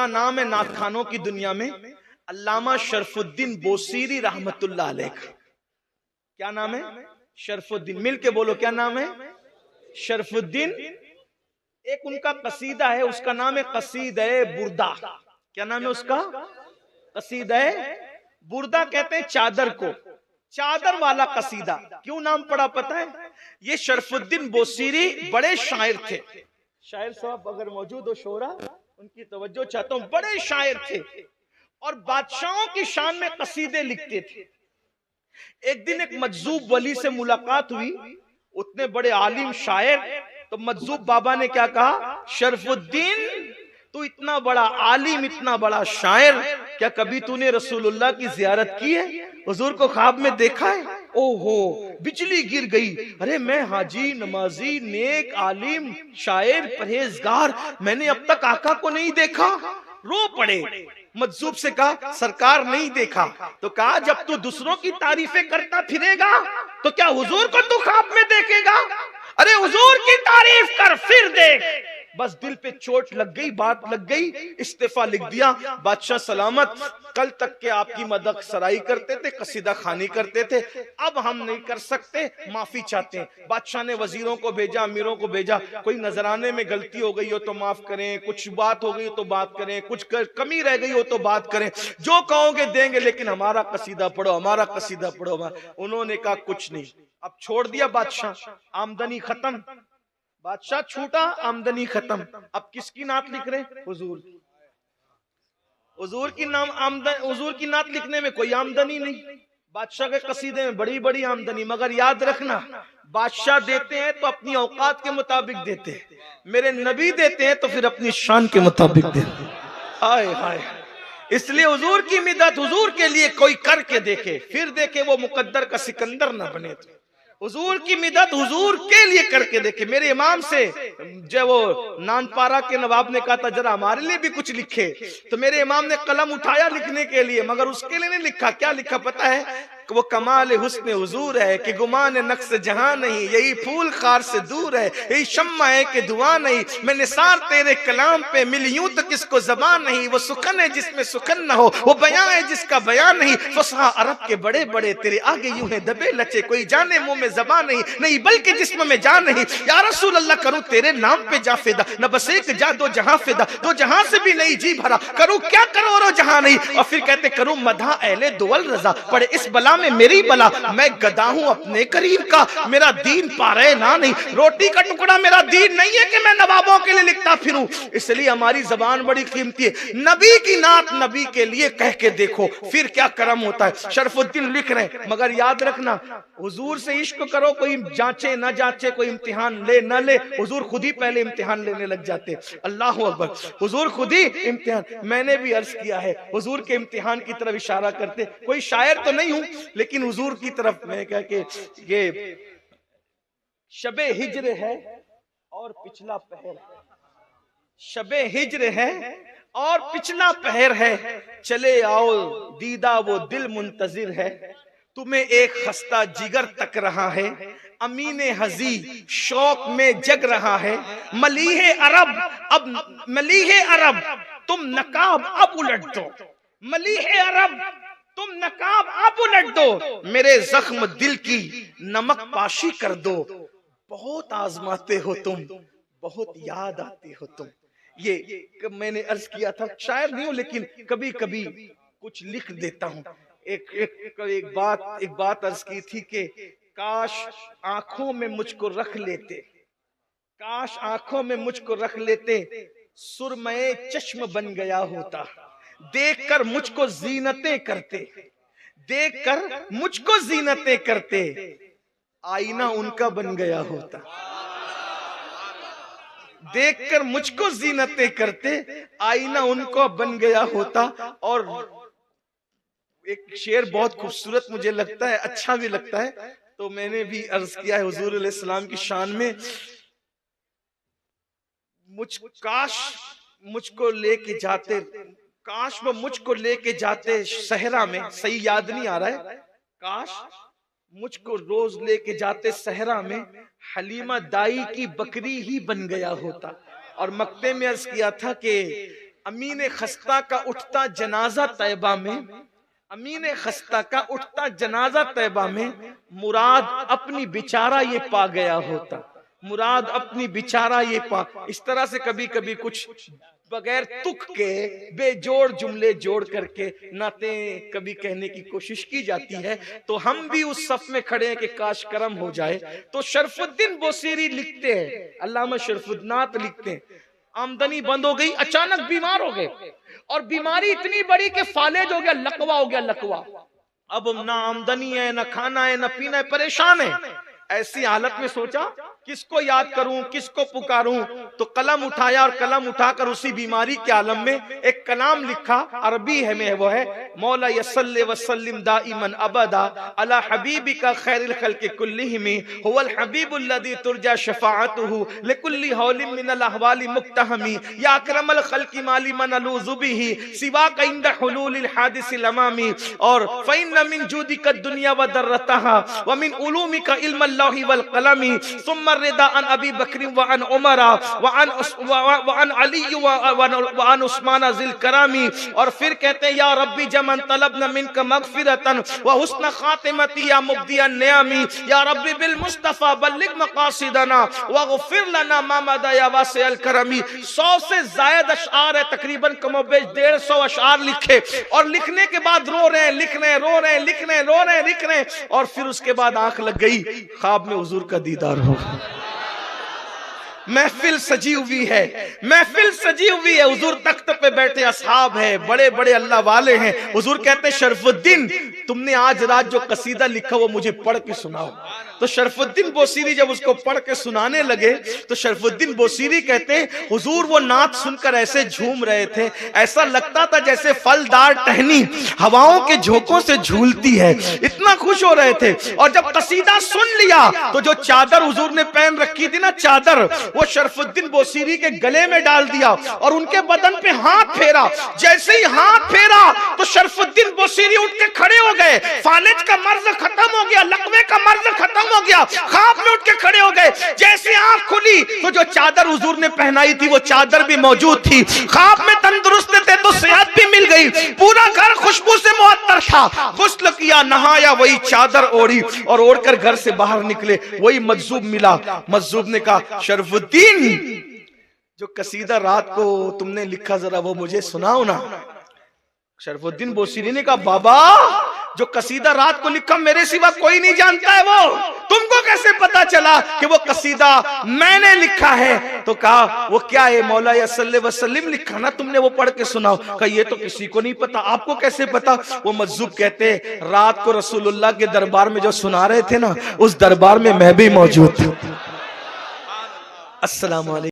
नाम है नात खानों की दुनिया में, अल्लामा शरफुद्दीन बोसीरी रहमतुल्लाह अलैह। क्या नाम है? शरफुद्दीन। मिल के बोलो, क्या नाम है? शरफुद्दीन। एक उनका कसीदा है, उसका नाम है कसीदा बुर्दा। क्या नाम है उसका? कसीदा बुर्दा। कहते हैं चादर को, चादर वाला कसीदा। क्यों नाम पड़ा पता है? ये शरफुद्दीन बोसीरी बड़े शायर थे। शायर साहब अगर मौजूद हो शोरा, उनकी तवज्जो चाहता हूं। बड़े शायर थे और बादशाहों की शान में कसीदे लिखते थे। एक दिन एक मजजूब वली से मुलाकात हुई, उतने बड़े आलिम शायर। तो मजजूब बाबा ने क्या कहा? शरफुद्दीन, तू इतना बड़ा आलिम, इतना बड़ा शायर, क्या कभी तूने रसूलुल्लाह की जियारत की है? हुजूर को ख्वाब में देखा है? ओहो, बिजली गिर गई। अरे मैं हाजी, नमाजी, नेक, आलिम, शायर, परहेजगार, मैंने अब तक आका को नहीं देखा। रो पड़े। मजजूब से कहा सरकार नहीं देखा। तो कहा जब तू दूसरों की तारीफें करता फिरेगा तो क्या हुजूर को तू ख्वाब में देखेगा? अरे हुजूर की तारीफ कर फिर देख। बस दिल पे चोट लग गई, बात लग गई, इस्तीफा लिख दिया। बादशाह सलामत, कल तक के आपकी मदद सराई करते थे, कसीदा खानी करते थे, अब हम नहीं कर सकते, माफी चाहते हैं। बादशाह ने वजीरों को भेजा, अमीरों को भेजा, कोई नजराने में गलती हो गई हो तो माफ करें, कुछ बात हो गई हो तो बात करें, कुछ कमी रह गई हो तो बात करें, जो कहोगे देंगे, लेकिन हमारा कसीदा पढ़ो, हमारा कसीदा पढ़ो। उन्होंने कहा कुछ नहीं। अब छोड़ दिया बादशाह, आमदनी खत्म, बादशाह छूटा, आमदनी खत्म। अब किसकी नात लिख रहे? हुजूर। हुजूर की नाम आमदन, हुजूर की नात लिखने में कोई आमदनी नहीं। बादशाह के कसीदे में बड़ी बड़ी आमदनी। मगर याद रखना, बादशाह देते हैं तो अपनी औकात के मुताबिक देते हैं, मेरे नबी देते हैं तो फिर अपनी शान के मुताबिक देते हैं। हाय हाय। इसलिए हुजूर की मिदत हुजूर के लिए कोई करके देखे, फिर देखे वो मुकद्दर का सिकंदर ना बने। तो हुजूर की मिदत हुजूर के लिए करके देखे। मेरे इमाम से जब वो नानपारा के नवाब ने कहा था जरा हमारे लिए भी कुछ लिखे, तो मेरे इमाम ने कलम उठाया लिखने के लिए, मगर उसके लिए नहीं लिखा। क्या लिखा पता है? वो कमाल हुस्न हुजूर है कि गुमान नक्स जहां नहीं, यही फूल खार से दूर है, यही शम्मा है कि दुआ नहीं, मैं निसार तेरे कलाम पे मिल यूं तो किसको ज़बान नहीं, वो सुखन है जिसमें सुखन न हो, वो बयां है जिसका बयान नहीं, फसहा अरब के बड़े बड़े तेरे आगे यूं है दबे लचे, कोई जाने मुंह में ज़बान नहीं, नहीं बल्कि जिस्म में जान नहीं। या रसूल अल्लाह करूं तेरे नाम पे जा फिदा, न बस एक जा दो जहां फिदा, दो जहां से भी नहीं जी भरा, करूं क्या करोड़ों जहां नहीं। और फिर कहते करूं मधा अहले दुअल रजा, पड़े इस बला में मेरी बला, मैं गदा हूं अपने करीब का, मेरा दीन पारे ना नहीं, रोटी का टुकड़ा मेरा दीन नहीं है कि मैं नवाबों के लिए लिखता फिरूं। इसलिए हमारी जबान बड़ी कीमती है। नबी की नात नबी के लिए कह के देखो, फिर क्या करम होता है। शरफुद्दीन लिख रहे, मगर याद रखना हुजूर से इश्क करो, कोई जांचे ना जांचे, कोई इम्तिहान ले ना ले, हुजूर खुद ही पहले इम्तिहान लेने लग जाते। अल्लाह अकबर, हुजूर खुद ही इम्तिहान। मैंने भी अर्ज किया है, हुजूर के इम्तिहान की तरफ इशारा करते, कोई शायर तो नहीं हूं, लेकिन हुजूर की तरफ मैं कह के ये शबे हिज्र है और पिछला पहर है, शबे हिज्र है और पिछला पहर है, चले आओ दीदा वो दिल मुंतजिर है, तुम्हें एक खस्ता जिगर तक रहा है, अमीने हजी शौक में जग रहा है, मलीहे अरब अब मलीहे अरब तुम नकाब अब उलट दो, मलीहे अरब तुम नकाब अब उलट दो, मेरे जख्म दिल की नमक पाशी कर दो, बहुत आजमाते हो तुम, बहुत याद आते हो तुम। ये मैंने अर्ज किया था, शायर नहीं हूं लेकिन कभी कभी कुछ लिख देता हूं। एक बात अर्ज की थी कि काश आंखों में मुझको रख लेते, काश आंखों में मुझको रख लेते, सुरमए चश्म बन गया होता, देखकर मुझको जीनतें करते, देखकर मुझको जीनतें करते, आईना उनका बन गया होता, देखकर मुझको जीनतें करते, आईना उनको बन गया होता। और एक शेर बहुत खूबसूरत मुझे लगता है, अच्छा भी लगता है, तो मैंने भी अर्ज किया है हुजूर अलैहि सलाम की शान में, काश मुझको लेके जाते, काश वो मुझको लेके जाते सहरा में, सही याद नहीं आ रहा है, काश मुझको रोज लेके जाते सहरा में, हलीमा दाई की बकरी ही बन गया होता। और मक्ते में अर्ज किया था कि अमीन खस्ता का उठता जनाजा तैबा में, अमीन खस्ता का उठता जनाजा तैबा में, मुराद अपनी बिचारा ये पा गया होता, मुराद अपनी बिचारा ये पा। इस तरह से कभी कभी कुछ बगैर तुक के बेजोड़ जुमले जोड़ करके नातें कभी कहने की कोशिश की जाती है, तो हम भी उस सफ में खड़े हैं कि काश करम हो जाए। तो शरफुद्दीन बोसीरी लिखते हैं, अल्लामा शरफुद्दीनात लिखते हैं, आमदनी बंद हो गई, अचानक बीमार हो गए और बीमारी इतनी बड़ी कि फालेज हो गया, लकवा हो गया, लकवा। अब ना आमदनी है, ना खाना है, ना पीना है, परेशान है। ऐसी हालत में सोचा किसको याद करूं, किसको पुकारूं, तो कलम उठाया और कलम उठाकर उसी बीमारी के आलम में एक कलाम लिखा, अरबी है में, वो है मौला यसल्ले वसल्लिम दाइमन अबदा अला हबीबिका खैरिल खल्क़ि कुल्लिहिम हुवल हबीबुल्लज़ी तुरजा शफाअतुहु लिकुल्ली हौलिन मिनल अहवालि मुक्तहमी या अकरमल खल्क़ि माली मन अलूज़ु बिही सिवाका इंद हुलूलिल हादिसिल अमामी और फ़इन्न मिन जूदिका दुनिया व दर्रतहा व मिन उलूमिका इल्मल लौहि वल कलमी सुम्मा रिदा अन अबी बकर व अन उमर व अन अली व अन उस्मान ज़िल करामी। और फिर कहते हैं या रब्बी जमन तलबना मिनका मगफिरतन व हुस्न खातिमती या मुब्दियन नियामी या रब्बी बिल मुस्तफा बल्लिग मकासिदना व गफिर लना मा मदा या वासिअल करमी। 100 से ज्यादा अशआर है, तकरीबन कमोबेश 150 अशआर लिखे और लिखने के बाद रो रहे हैं, लिख रहे हैं, रो रहे हैं, लिख रहे हैं, रो रहे हैं, लिख रहे हैं। और फिर उसके बाद आंख लग गई, ख्वाब में हुजूर का दीदार हो, महफिल सजी हुई है, महफिल सजी हुई है, हुजूर तख्त पे बैठे, असहाब है, बड़े बड़े अल्लाह वाले हैं। हुजूर कहते हैं शरफुद्दीन तुमने आज रात जो कसीदा लिखा वो मुझे पढ़ के सुनाओ। तो शरफुद्दीन बोसीरी जब उसको पढ़ के सुनाने लगे तो शरफुद्दीन बोसीरी कहते हैं हुजूर वो नात सुनकर ऐसे झूम रहे थे, ऐसा लगता था जैसे फलदार टहनी हवाओं के झोंकों से झूलती है, इतना खुश हो रहे थे। और जब कसीदा सुन लिया तो जो चादर हुजूर ने पहन रखी थी ना, चादर, वो शरफुद्दीन बोसीरी के गले में डाल दिया और उनके बदन पे हाथ फेरा। जैसे ही हाथ फेरा तो शरफुद्दीन बोसीरी उठ के खड़े हो गए, फालिज का मर्ज खत्म हो गया, लकवे का मर्ज खत्म हो गया, ख्वाब में उठ के खड़े हो गए। जैसे आंख खुली तो जो चादर हुजूर ने पहनाई थी वो चादर भी मौजूद थी, ख्वाब में तंदुरुस्त थे तो सेहत भी मिल गई, पूरा घर खुशबू से मुअत्तर था। गुस्ल किया, नहाया, वही चादर ओढ़ी और ओढ़कर घर से बाहर निकले, वही मजजूब मिला। मजजूब ने कहा शरफुद्दीन जो कसीदा रात को तुमने लिखा जरा वो मुझे सुनाओ ना। शरफुद्दीन बोसीरी ने कहा बाबा जो कसीदा रात को लिखा मेरे सिवा कोई नहीं जानता है, वो तुमको कैसे पता चला कि वो कसीदा मैंने लिखा है? तो कहा वो क्या है? मौला सल्लल्लाहु अलैहि वसल्लम लिखा ना तुमने, वो पढ़ के सुनाओ। कहा ये तो किसी को नहीं पता, आपको कैसे पता? वो मजजूब कहते रात को रसूलुल्लाह के दरबार में जो सुना रहे थे ना, उस दरबार में मैं भी मौजूद थी। अस्सलाम वालेकुम।